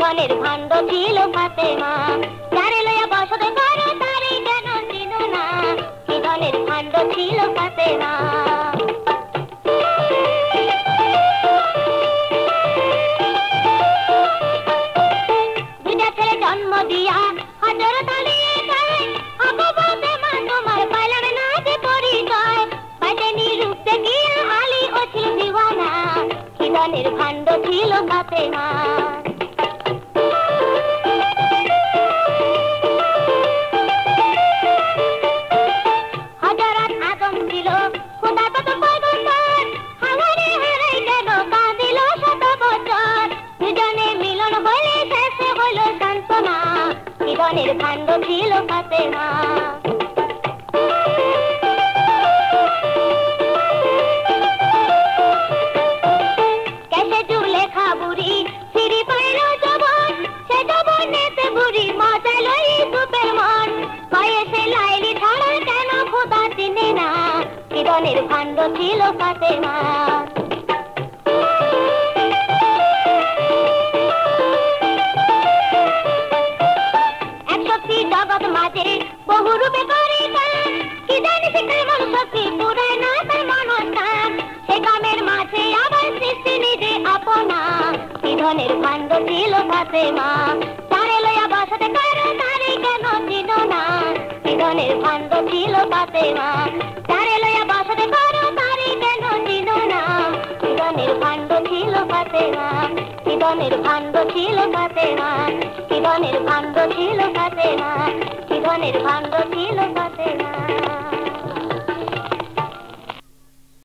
ধনের ভাণ্ড ছিল ফাতেমা, যারে লইয়া বসত করো তারে কেন চিনো না, কি ধনের ভাণ্ড ছিল ফাতেমা। দুইটা ছেলে জন্ম দিয়া হযরত আলী কয়, আগো ফাতেমা তোমার পাইলাম না যে পরিচয়, বাইতেনি রূপ দেখিয়া আলী ও ছিল দিওয়ানা, কি ধনের ভাণ্ড ছিল ফাতেমা। ধনের ভাণ্ড ছিল ফাতেমা। কেসে জুলেখা বুড়ি সিঁড়ি পাইল যবন, সে যবনেতে বুড়ি মজা লই সুপের মন, কয়ে সে লাইলি ছাড়া কেন খোদা চিনে না, কি ধনের ভাণ্ড ছিল ফাতেমা। জগৎ মাঝে বহু রূপে করে কাজ, কি জানি সে কেমন শক্তি পুরায় না তার মনস্থান, সে কামের মাঝে আবার সৃষ্টি নিজে আপনা, কি ধনের ভাণ্ড ছিল ফাতেমা, তারে লইয়া বসতে করো তারে কেন চিনো না, কি ধনের ভাণ্ড ছিল ফাতেমা, তারে লইয়া বসতে করো তারে কেন চিনো না, কি ধনের ভাণ্ড ছিল ফাতেমা, কি ধনের ভাণ্ড ছিল ফাতেমা, কি ধনের ভাণ্ড ছিল ফাতেমা, কি ধনের ভাণ্ড ছিল।